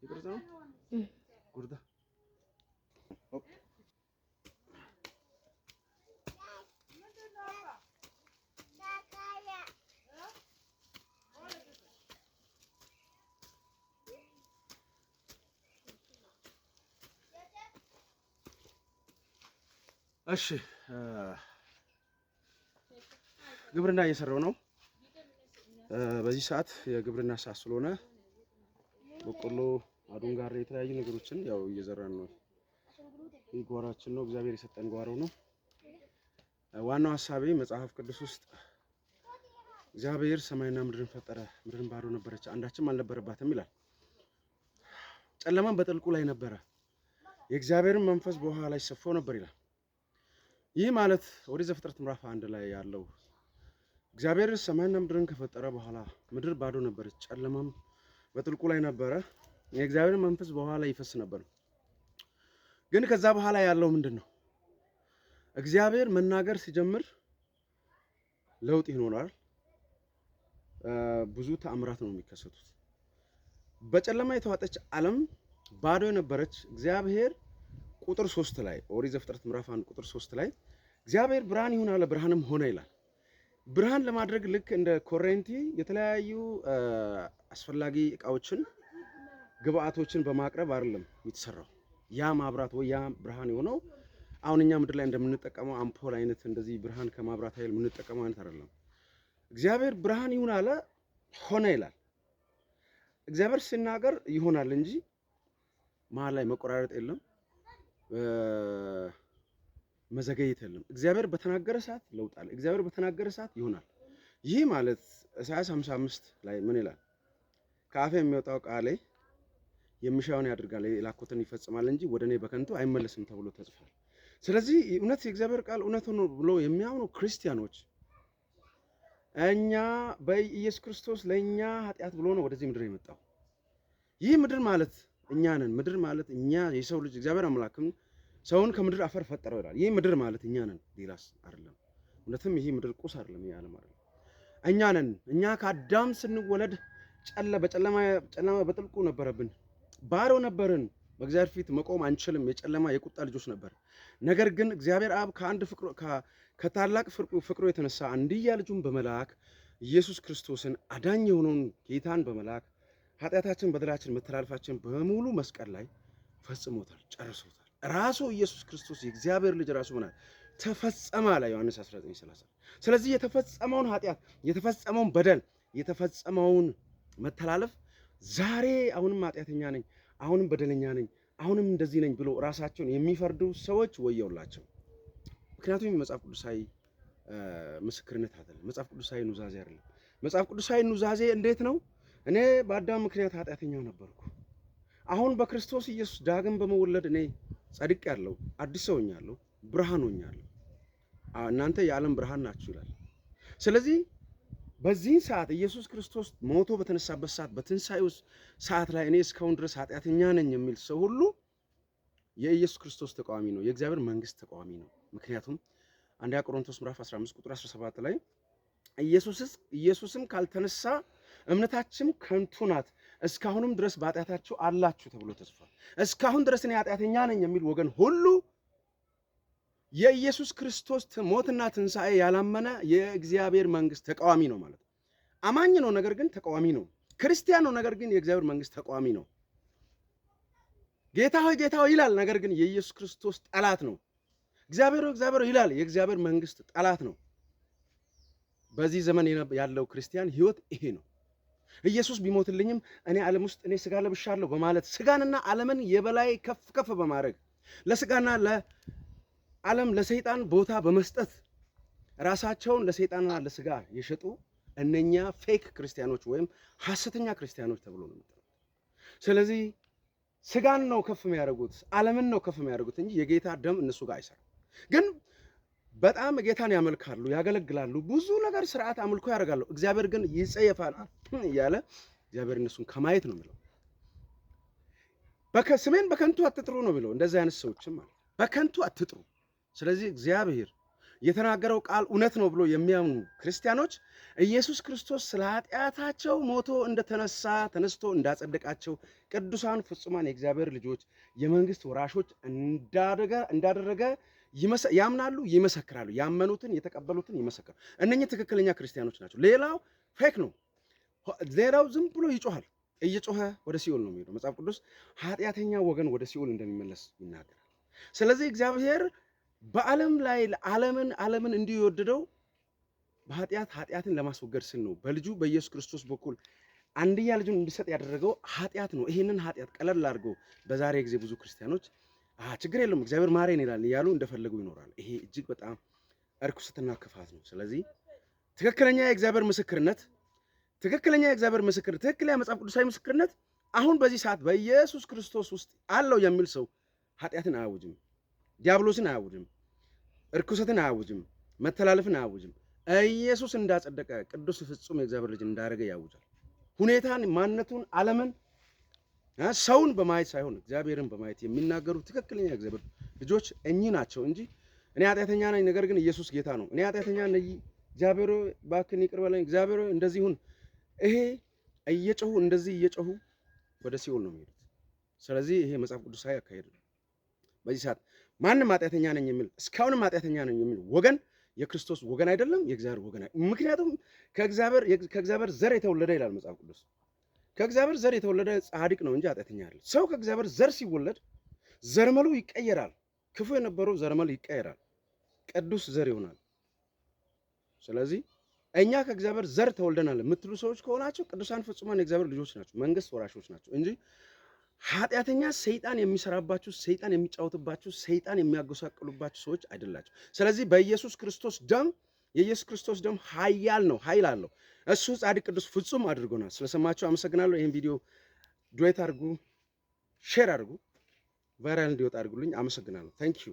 ይቅርታ ነው ጉርዳ እሺ ግብርና እየሰራው ነው። በዚህ ሰዓት የግብርና ሰዓት ስለሆነ በቆሎ አዱንጋሬ የተለያዩ ነገሮችን ያው እየዘራን ነው። ይህ ጓሯችን ነው፣ እግዚአብሔር የሰጠን ጓሮ ነው። ዋናው ሐሳቤ መጽሐፍ ቅዱስ ውስጥ እግዚአብሔር ሰማይና ምድርን ፈጠረ፣ ምድርን ባዶ ነበረች፣ አንዳችም አልነበረባትም ይላል። ጨለማም በጥልቁ ላይ ነበረ፣ የእግዚአብሔርን መንፈስ በውሃ ላይ ሰፎ ነበር ይላል። ይህ ማለት ኦሪት ዘፍጥረት ምዕራፍ 1 ላይ ያለው እግዚአብሔር ሰማይና ምድርን ከፈጠረ በኋላ ምድር ባዶ ነበረች፣ ጨለማም በጥልቁ ላይ ነበረ፣ የእግዚአብሔር መንፈስ በውሃ ላይ ይፈስ ነበር። ግን ከዛ በኋላ ያለው ምንድነው? እግዚአብሔር መናገር ሲጀምር ለውጥ ይኖራል። ብዙ ተአምራት ነው የሚከሰቱት። በጨለማ የተዋጠች ዓለም ባዶ የነበረች እግዚአብሔር ቁጥር 3 ላይ ኦሪት ዘፍጥረት ምዕራፍ 1 ቁጥር 3 ላይ እግዚአብሔር ብርሃን ይሁን አለ፣ ብርሃንም ሆነ ይላል። ብርሃን ለማድረግ ልክ እንደ ኮሬንቲ የተለያዩ አስፈላጊ እቃዎችን ግብአቶችን በማቅረብ አይደለም የተሰራው። ያ ማብራት ወይ ያ ብርሃን የሆነው አሁን እኛ ምድር ላይ እንደምንጠቀመው አምፖል አይነት እንደዚህ ብርሃን ከማብራት ኃይል የምንጠቀመው አይነት አይደለም። እግዚአብሔር ብርሃን ይሁን አለ፣ ሆነ ይላል። እግዚአብሔር ሲናገር ይሆናል እንጂ መሀል ላይ መቆራረጥ የለም፣ መዘገየት የለም። እግዚአብሔር በተናገረ ሰዓት ለውጥ አለ። እግዚአብሔር በተናገረ ሰዓት ይሆናል። ይህ ማለት ኢሳይያስ 55 ላይ ምን ይላል? ከአፌ የሚወጣው ቃሌ የሚሻውን ያደርጋል፣ የላኩትን ይፈጽማል እንጂ ወደ እኔ በከንቱ አይመለስም ተብሎ ተጽፏል። ስለዚህ እውነት የእግዚአብሔር ቃል እውነት ነው ብሎ የሚያምኑ ክርስቲያኖች እኛ በኢየሱስ ክርስቶስ ለእኛ ኃጢአት ብሎ ነው ወደዚህ ምድር የመጣው። ይህ ምድር ማለት እኛ ነን። ምድር ማለት እኛ የሰው ልጅ እግዚአብሔር አምላክም ሰውን ከምድር አፈር ፈጠረው ይላል። ይህ ምድር ማለት እኛ ነን፣ ሌላስ አይደለም። እውነትም ይህ ምድር ቁስ አይደለም፣ ይህ ዓለም አይደለም። እኛ ነን። እኛ ከአዳም ስንወለድ በጨለማ በጥልቁ ነበረብን፣ ባዶ ነበርን። በእግዚአብሔር ፊት መቆም አንችልም። የጨለማ የቁጣ ልጆች ነበር። ነገር ግን እግዚአብሔር አብ ከታላቅ ፍቅሩ የተነሳ አንድያ ልጁን በመላክ ኢየሱስ ክርስቶስን አዳኝ የሆነውን ጌታን በመላክ ኃጢአታችን፣ በደላችን፣ መተላለፋችን በሙሉ መስቀል ላይ ፈጽሞታል፣ ጨርሶታል። ራሱ ኢየሱስ ክርስቶስ የእግዚአብሔር ልጅ ራሱ ሆነ ተፈጸመ አለ ዮሐንስ 19:30። ስለዚህ የተፈጸመውን ኃጢአት፣ የተፈጸመውን በደል፣ የተፈጸመውን መተላለፍ ዛሬ አሁንም ኃጢአተኛ ነኝ፣ አሁንም በደለኛ ነኝ፣ አሁንም እንደዚህ ነኝ ብሎ ራሳቸውን የሚፈርዱ ሰዎች ወየውላቸው። ምክንያቱም የመጽሐፍ ቅዱሳዊ ምስክርነት አይደለም፣ መጽሐፍ ቅዱሳዊ ኑዛዜ አይደለም። መጽሐፍ ቅዱሳዊ ኑዛዜ እንዴት ነው? እኔ በአዳም ምክንያት ኃጢአተኛ ነበርኩ፣ አሁን በክርስቶስ ኢየሱስ ዳግም በመወለድ እኔ ጸድቅ ያለው አዲስ ሰው ሆኛለሁ፣ ብርሃን ሆኛለሁ፣ እናንተ የዓለም ብርሃን ናችሁ ይላል። ስለዚህ በዚህ ሰዓት ኢየሱስ ክርስቶስ ሞቶ በተነሳበት ሰዓት በትንሣኤው ሰዓት ላይ እኔ እስካሁን ድረስ ኃጢአተኛ ነኝ የሚል ሰው ሁሉ የኢየሱስ ክርስቶስ ተቃዋሚ ነው፣ የእግዚአብሔር መንግስት ተቃዋሚ ነው። ምክንያቱም አንደኛ ቆሮንቶስ ምዕራፍ 15 ቁጥር 17 ላይ ኢየሱስም ካልተነሳ እምነታችን ከንቱ ናት፣ እስካሁንም ድረስ በኃጢአታችሁ አላችሁ ተብሎ ተጽፏል። እስካሁን ድረስ እኔ ኃጢአተኛ ነኝ የሚል ወገን ሁሉ የኢየሱስ ክርስቶስ ሞትና ትንሣኤ ያላመነ የእግዚአብሔር መንግስት ተቃዋሚ ነው ማለት ነው። አማኝ ነው፣ ነገር ግን ተቃዋሚ ነው። ክርስቲያን ነው፣ ነገር ግን የእግዚአብሔር መንግስት ተቃዋሚ ነው። ጌታ ሆይ ጌታ ሆይ ይላል፣ ነገር ግን የኢየሱስ ክርስቶስ ጠላት ነው። እግዚአብሔር እግዚአብሔር ይላል፣ የእግዚአብሔር መንግስት ጠላት ነው። በዚህ ዘመን ያለው ክርስቲያን ህይወት ይሄ ነው። ኢየሱስ ቢሞትልኝም እኔ ዓለም ውስጥ እኔ ስጋ ለብሻለሁ በማለት ስጋንና ዓለምን የበላይ ከፍ በማድረግ ለስጋና ለዓለም ለሰይጣን ቦታ በመስጠት ራሳቸውን ለሰይጣንና ለስጋ የሸጡ እነኛ ፌክ ክርስቲያኖች ወይም ሐሰተኛ ክርስቲያኖች ተብሎ ነው የሚጠሩት። ስለዚህ ስጋን ነው ከፍ የሚያደርጉት፣ ዓለምን ነው ከፍ የሚያደርጉት እንጂ የጌታ ደም እነሱ ጋር አይሰራም። ግን በጣም ጌታን ያመልካሉ፣ ያገለግላሉ፣ ብዙ ነገር ስርዓት አምልኮ ያደርጋሉ። እግዚአብሔር ግን ይጸየፋል እያለ እግዚአብሔር እነሱን ከማየት ነው የሚለው። ስሜን በከንቱ አትጥሩ ነው የሚለው። እንደዚህ አይነት ሰዎችም ማለት በከንቱ አትጥሩ። ስለዚህ እግዚአብሔር የተናገረው ቃል እውነት ነው ብሎ የሚያምኑ ክርስቲያኖች ኢየሱስ ክርስቶስ ስለ ኃጢአታቸው ሞቶ እንደተነሳ ተነስቶ እንዳጸደቃቸው ቅዱሳን ፍጹማን የእግዚአብሔር ልጆች የመንግስት ወራሾች እንዳደረገ ያምናሉ፣ ይመሰክራሉ። ያመኑትን የተቀበሉትን ይመሰክራሉ። እነኚህ ትክክለኛ ክርስቲያኖች ናቸው። ሌላው ፌክ ነው። ሌላው ዝም ብሎ ይጮሃል። እየጮኸ ወደ ሲኦል ነው የሚሄደው። መጽሐፍ ቅዱስ ኃጢአተኛ ወገን ወደ ሲኦል እንደሚመለስ ይናገራል። ስለዚህ እግዚአብሔር በዓለም ላይ ዓለምን እንዲሁ የወደደው ኃጢአትን ለማስወገድ ስል ነው። በልጁ በኢየሱስ ክርስቶስ በኩል አንድያ ልጁን እንዲሰጥ ያደረገው ኃጢአት ነው። ይሄንን ኃጢአት ቀለል አድርገው በዛሬ ጊዜ ብዙ ክርስቲያኖች ችግር የለም እግዚአብሔር ማረን ይላል እያሉ እንደፈለጉ ይኖራል። ይሄ እጅግ በጣም እርኩሰትና ክፋት ነው። ስለዚህ ትክክለኛ የእግዚአብሔር ምስክርነት ትክክለኛ መጽሐፍ ቅዱሳዊ ምስክርነት አሁን በዚህ ሰዓት በኢየሱስ ክርስቶስ ውስጥ አለው የሚል ሰው ኃጢአትን አያውጅም፣ ዲያብሎስን አያውጅም፣ እርኩሰትን አያውጅም፣ መተላለፍን አያውጅም። ኢየሱስ እንዳጸደቀ ቅዱስ ፍጹም የእግዚአብሔር ልጅ እንዳደረገ ያውጃል። ሁኔታን፣ ማንነቱን፣ ዓለምን ሰውን በማየት ሳይሆን እግዚአብሔርን በማየት የሚናገሩ ትክክለኛ እግዚአብሔር ልጆች እኚህ ናቸው እንጂ እኔ ኃጢአተኛ ነኝ፣ ነገር ግን ኢየሱስ ጌታ ነው፣ እኔ ኃጢአተኛ ነኝ፣ እግዚአብሔር እባክህን ይቅር በለኝ፣ እግዚአብሔር እንደዚህ ሁን፣ ይሄ እየጮሁ እንደዚህ እየጮሁ ወደ ሲኦል ነው የሚሄዱት። ስለዚህ ይሄ መጽሐፍ ቅዱሳዊ አካሄድ ነው። በዚህ ሰዓት ማንም ኃጢአተኛ ነኝ የሚል እስካሁንም ኃጢአተኛ ነኝ የሚል ወገን የክርስቶስ ወገን አይደለም፣ የእግዚአብሔር ወገን አይደለም። ምክንያቱም ከእግዚአብሔር ዘር የተወለደ ይላል መጽሐፍ ቅዱስ። ከእግዚአብሔር ዘር የተወለደ ጻድቅ ነው እንጂ ኃጢአተኛ አይደለም። ሰው ከእግዚአብሔር ዘር ሲወለድ ዘርመሉ ይቀየራል። ክፉ የነበረው ዘርመሉ ይቀየራል፣ ቅዱስ ዘር ይሆናል። ስለዚህ እኛ ከእግዚአብሔር ዘር ተወልደናል የምትሉ ሰዎች ከሆናቸው ቅዱሳን ፍጹማን የእግዚአብሔር ልጆች ናቸው፣ መንግስት ወራሾች ናቸው እንጂ ኃጢአተኛ ሰይጣን የሚሰራባችሁ፣ ሰይጣን የሚጫወትባችሁ፣ ሰይጣን የሚያጎሳቅሉባችሁ ሰዎች አይደላችሁ። ስለዚህ በኢየሱስ ክርስቶስ ደም የኢየሱስ ክርስቶስ ደም ኃያል ነው፣ ኃይል አለው። እሱ ጻድቅ ቅዱስ ፍጹም አድርጎናል። ስለሰማችሁ አመሰግናለሁ። ይህን ቪዲዮ ዱዌት አድርጉ፣ ሼር አድርጉ፣ ቫይራል እንዲወጣ አድርጉልኝ። አመሰግናለሁ። ታንክ ዩ